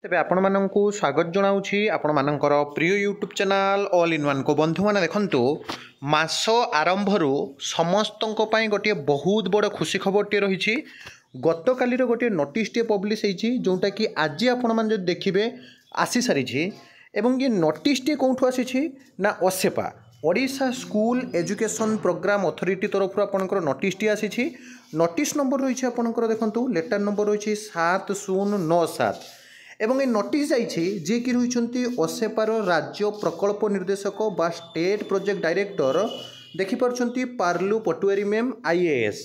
तेबे आपण माननकु स्वागत जनाऊँगी आपण मानकर प्रिय YouTube channel all in one को बंधु माने देखंतु मास आरंभरू समस्तों पाई गोटे बहुत बड़ खुशी खबरटे रही गत काली गोटे नोटिस टे पब्लिश होती जोटा कि आज आपण मैंने जो देखिए आसी सारी एवं ये नोटिस टे कौटू आसी ना ओसेपा Odisha school education programme authority तरफ आपंकर नोटिस टी आसी नोटिस नंबर रही आपंकर देखो लेटर नंबर रही 7097 एवं ये नोटिस जाइए जी कि रही ओसेपार राज्य प्रकल्प निर्देशक बा स्टेट प्रोजेक्ट डायरेक्टर देखिपुं पार्लू पटुआरी मैम आईएएस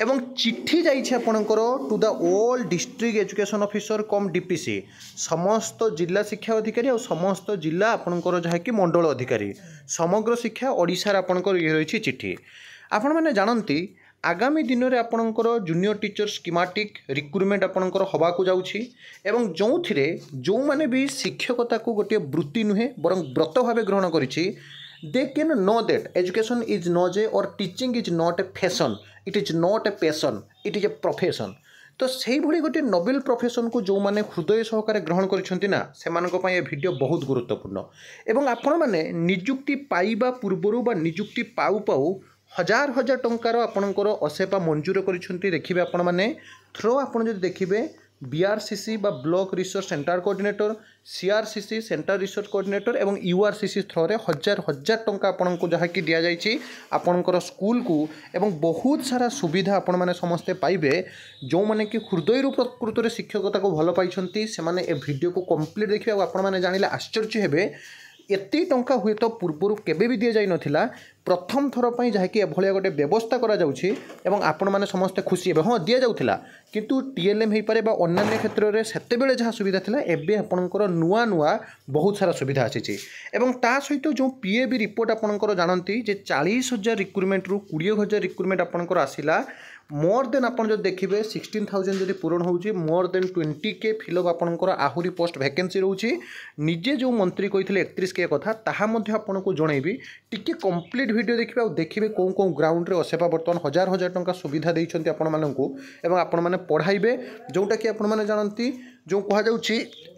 एवं चिट्ठी जाइए आपणकर to the all district education officer cum DPC समस्त जिला शिक्षा अधिकारी और समस्त जिला आपणकर जहाँकि मंडल अधिकारी समग्र शिक्षा ओडिशार आपणकर ये रही चिट्ठी आपण मैंने जानती आगामी दिन में आपणकर जूनियर टीचर स्कीमेटिक रिक्रुटमेंट आपणकर हवाक जाऊँगी एवं जो थे जो मैंने भी शिक्षकता को गोटे वृत्ति नुहे बर व्रत भाव ग्रहण करी दे can know that education is not a और teaching is not a fashion it is not a passion it is a profession तो से भाई गोटे नोबेल प्रोफेशन को जो मैंने हृदय सहकार ग्रहण कर भिडियो बहुत गुरुत्वपूर्ण एवं आपण मैंने निजुक्ति पाइबा पूर्वर बा निजुक्ति पाऊ पाऊ हजार हजार टंकार आपणकर ओसेपा मंजूर करिसेंती देखिबे आपण माने थ्रो आपण जदि देखिबे बीआरसीसी बा block research centre coordinator CRCC centre research coordinator एवं यूआरसीसी थ्रो रे हजार हजार टंका आपण को जहा कि दिया जायछि आपणकर स्कूल को एवं बहुत सारा सुविधा आपण माने समस्ते पाइबे जो माने कि हृदय प्रकृत रे शिक्षकता को भल पाइछंती से माने ए वीडियो को कंप्लीट देखिबा आपण माने जानिले आश्चर्य हेबे एति टंका हुए तो पूर्वर केबे भी दि जाई नथिला प्रथम थर पर जहाँकि एभलिया गोटे व्यवस्था करा जाउछि एवं आपण माने समस्ते खुशी हेबे हाँ दि जाउथिला किंतु टीएलएम हो पारे बा अन्य क्षेत्र में सेते बेले जहाँ सुविधा थिला एबे आपणकर नुआ नुआ बहुत सारा सुविधा आछि एवं ता सहित जो पीएबी रिपोर्ट आपणकर जानती जे 40,000 रिक्रुटमेंट रु 20,000 रिक्रुटमेंट आपणकर आसिला मोर देन आप जो देखिए 16,000 जब पूरण हो मोर देन 20K फिलअप आपंकर आहरी पोस्ट वैकेंसी रोचे निजे जो मंत्री कही 31K कथा ताहा मध्य आपको जनइबी टिके कंप्लीट वीडियो देखिए और देखिए कौन कौन ग्राउंड रे ओसेपा बर्तमान हजार हजार टंका सुविधा देइछन्ती आपण माननकु एवं आपण माने पढ़ाइबे जोटा कि आपण माने जानती जो कहुच्छी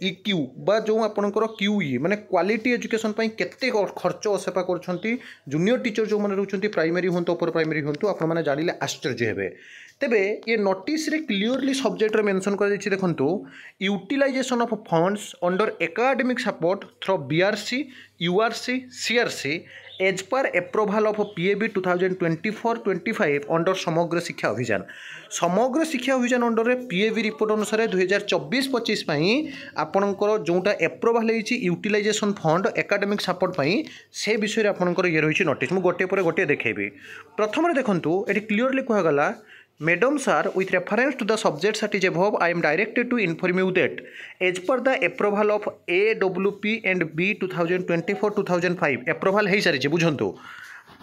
इक्यू बा जो आपंकर क्यूई माने क्वालिटी एजुकेशन पाई केते खर्च ओसेपा कर जूनियर टीचर जो मैंने रोचे प्राइमरी हूँ अपर प्राइमरी हूँ आप जानिले आश्चर्य हेबे तेबे ये नोटिस रे क्लियरली सब्जेक्ट रे मेंशन कर देखंतु utilization of funds under academic support through BRC URC CRC as per approval of PAB 2024-25 under समग्र शिक्षा अभियान अंडर रे पीएबी रिपोर्ट अनुसार 2024-25 आपणकर जोटा एप्रोवाल होती यूटिलाइजेशन फंड एकेडमिक सपोर्ट से विषय आपणकर ये रही नोटिस मुझे गोटे पर गोटे देखेबी प्रथम देखंतु ये clearly कहगला Madam sir, with reference to the subject that is above, I am directed to inform you that as per the approval of AWP and B 2024-2005 approval है सारी बुझंतु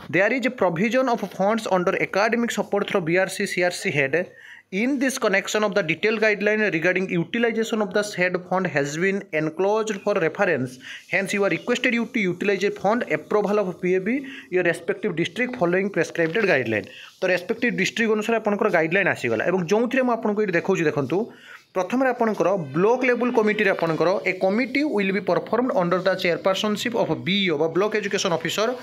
there is a provision of funds under academic support through BRC CRC head. In this connection of the detailed guideline regarding utilization of the said fund has been enclosed for reference. Hence, you are requested you to utilize a fund approval of PAB your respective district following prescribed guideline. तो respective district अनुसार आपनकर guideline आसीगला एवं जो थ्रे मैं आपनको ये देखौछि देखंतु प्रथम आपनकर ब्लॉक लेवल कमिटी रे आपनकर a committee will be performed under the chairpersonship of BEO बा block education officer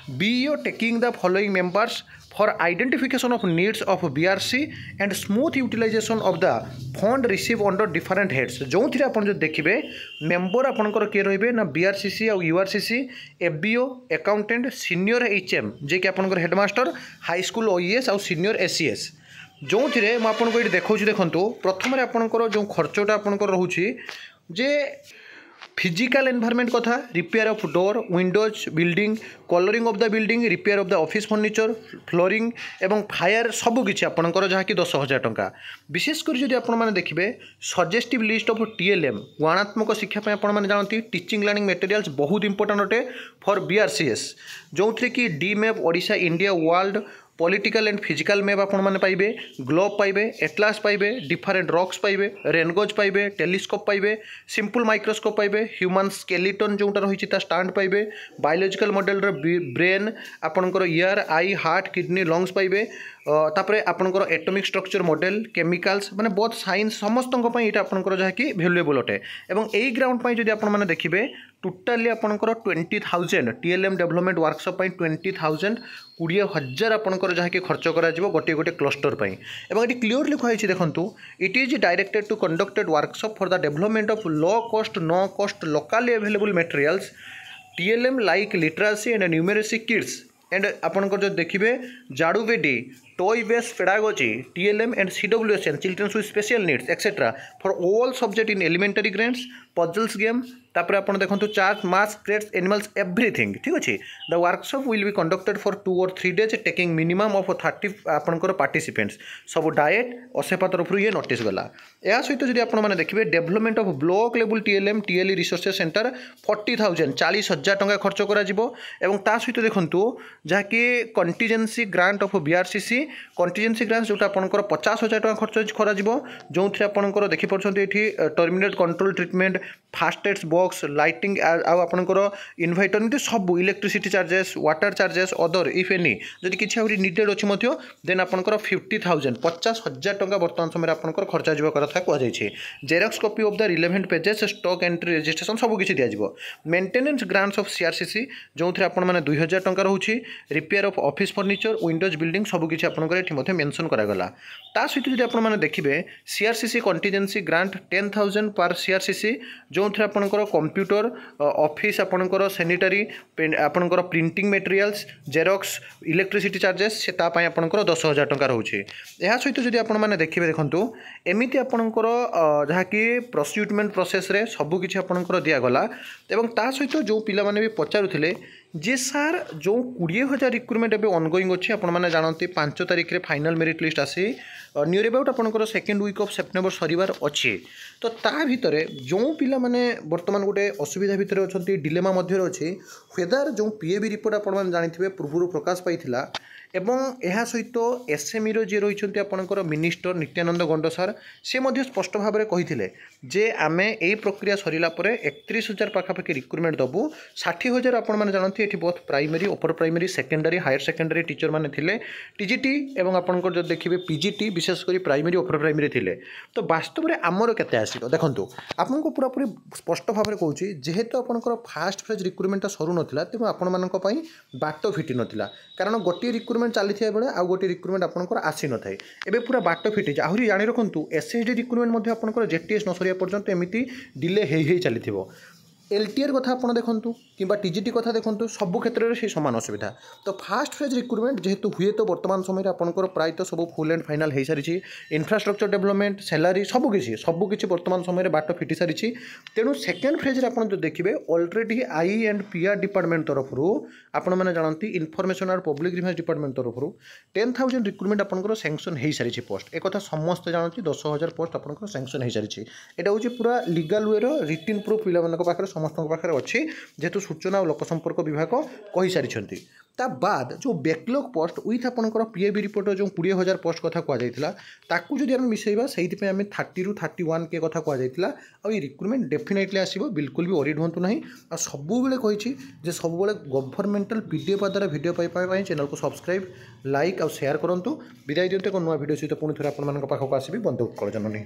BEO taking the following members for identification of needs of BRC and smooth utilization of the fund received under different heads. जो थी आप देखिए member आपंकर किए रे ना BRCC और URCC FBO accountant senior HM जे कि आपंकर हेडमास्टर हाई स्कूल OES और सीनियर SES जो थी मुझे ये देखा देखो प्रथम आपंकर जो खर्चटा आपंकर रोचे जे फिजिकल एनवायरनमेंट कथा repair of door Windows building colouring of the building repair of the office furniture flooring एवं फायर सबकि आपंकर जहाँकि 10,000 टंका विशेषकर जब आपने देखिए सजेस्टिव लिस्ट ऑफ टीएलएम गुणात्मक शिक्षापी आपने जानती टीचिंग लर्निंग मटेरियल्स बहुत इंपोर्टेंट अटे फॉर बीआरसीएस जो थे कि डीमैप Odisha India world political and physical map आपण मैंने पाइबे ग्लोब पाइबे एटलास पाइबे डिफरेंट रॉक्स पाइबे रेनगोज पाइबे टेलीस्कोप पाइबे सिंपल माइक्रोस्कोप पाइबे ह्यूमन स्केलेटन जोटा रही स्टांड पाइबे बायोलॉजिकल मॉडल ब्रेन आपणकर ear eye heart kidney lungs पाइबे तापर आपंकर एटमिक स्ट्रक्चर मॉडल केमिकल्स माने बहुत साइंस समस्त ये आपंकर जहाँकि भैल्युएबल अटे एवं यही ग्राउंड पर जब आपने देखिए टोटाली आपंकर 20,000 TLM डेवलपमेंट वर्कशॉप 20,000 20,000 आपंकर जहाँकि खर्च कर गोटे गोटे क्लस्टर पर ये क्लीयरली लिखाई देखूँ it is directed to conducted workshop for the development of low cost no cost locally available materials TLM like literacy and numeracy kits and आपंकर जो देखिए जाडुवेडी toy based pedagogy TLM and CWSN childrens with special needs etcetera for all subject in elementary grades puzzles game तापर आप देखो chart मास क्रेट्स animals everything ठीक अच्छे the workshop will be conducted for 2 or 3 days taking minimum of 30 आपंकर participants सब diet असेपा तरफ ये नोटिस गला या सहित जब आपने देखिए development of block level TLM TLE resources centre 40,000 40,000 टंका खर्च करा सहित देखूँ जहाँकि contingency grant of BRCC contingency grant जो आपंकर 50,000 टंका खर्च करा जो आपंकर देखिपुर ये terminate control treatment fastest box lighting आपंकर इनवर्टर एमती सब electricity charges water charges other if any जदि किसी आहुरी नीडेड अच्छी देन आपंकर 50,000 50,000 टंका बर्तमान समय आपंकर खर्चा जा कथा कहुई xerox copy of the relevant pages stock entry registration सबकि दिज्व मेंटेनेंस ग्रांट्स ऑफ CRCC जो आपने 2,000 टंका रोचे repair of office furniture windows building सबकि आपंकर मेंशन करागला ता सहित जब आपने देखिए CRCC कंटीजेंसी ग्रांट 10,000 पर CRCC जो आपंकर कंप्यूटर ऑफिस आपंकर सैनिटरी आपंकर printing materials Xerox electricity charges से आपंकर 10,000 टंका रोचे यह सहित जब आपने देखिए देखूँ एमती आपंकर जहाँकि प्रोसिक्यूटमेंट प्रोसेस रे सबकि आपंकर दिगला एवं ता सहित जो पिलाने भी पचारुले जे सार जो 20,000 रिक्रुटमेंट एवं ऑनगोइंग अच्छे आपने जानते 5 तारिख में फाइनल मेरिट लिस्ट आसी नियर अबाउट आपंकर सेकेंड वीक ऑफ सेप्टेम्बर सरीबार अच्छे तो ता भितर जो पिला माने वर्तमान गोटे असुविधा भितर अच्छे डिलेमा मध्य अच्छे वेदर जो PAB रिपोर्ट आपने जानी पूर्व प्रकाश पाई एवं यह सहित SME जी रही आपंकर मिनिस्टर नित्यानंद गंड सार से स्पष्ट भाव में कही जे आम यही प्रक्रिया सरला 31,000 पाखापाखि रिक्रुटमेंट दबू 60,000 आपने जानते ये बहुत primary upper primary secondary higher secondary teacher मैंने थे TGT एवं आपंकर जो देखिए PGT विशेषकर प्राइमरी अपर प्राइमरी थे तो वास्तव में आमर केते आसिक देखो आपको पूरापूरी स्पष्ट भाव में कहूँ जेहेतु आपंकर फास्ट फेज रिक्रुटमेंट सरू नाला तेणु आपण बाट फिटी नाला कारण गोटे रिक्रुटमेंट चली बेले आउ गोटे रिक्रुटमेंट आपंकर आसी न थाए एबे पूरा बाट फिटी आहरी जाणी रखु SSD रिक्रुटमेंट आपंकर JTS न सरिया पर्यंत एमती डिले हो चली LTR कथा आप देखूँ कि TGT कथा देखूँ सब क्षेत्र में सामान असुविधा तो फास्ट फेज रिक्रुटमेंट जेहेतु हुए तो वर्तमान समय आपंकर प्रायतः सब फुल एंड फाइनाल हो सारी इंफ्रास्ट्रक्चर डेवलपमेंट सैलारी सबकि वर्तमान समय बाट फिटी सारी तेणु सेकेंड फेज आप जो देखिए already I and PR department तरफ आपने जानते इनफॉरमेशन और पब्लिक रिफेन्स डिपार्टमेंट तरफ 10,000 रिक्रुटमेंट आपंकर सैंक्शन हो सारी पोस्ट एक समस्त जानते 10,000 पोस्ट आपंकर सैंक्शन हो सारी यहाँ हूँ पूरा लीगल वे रिटिन प्रूफ पिला समस्त पाखे अच्छी जेहेतु सूचना और लोकसंपर्क विभाग कही सारी ता बाद जो बैकलॉग पोस्ट विथ आपंकर PAB रिपोर्ट जो 20,000 पोस्ट कथा कहु जब आम मिसेबा से 30 ରୁ 31 के कथा कहला आ रिक्रुटमेंट डेफिनेटली आसो बिल्कुल भी वरीड हूँ ना आ सब कही सब गवर्नमेंटल PDF द्वारा वीडियो पाई चैनल को सब्सक्राइब लाइक और शेयर करूँ विदाय दिंतु एक नुआ वीडियो सहित पुणी थे आप पाखक आसवि बंधु उत्कल जननी।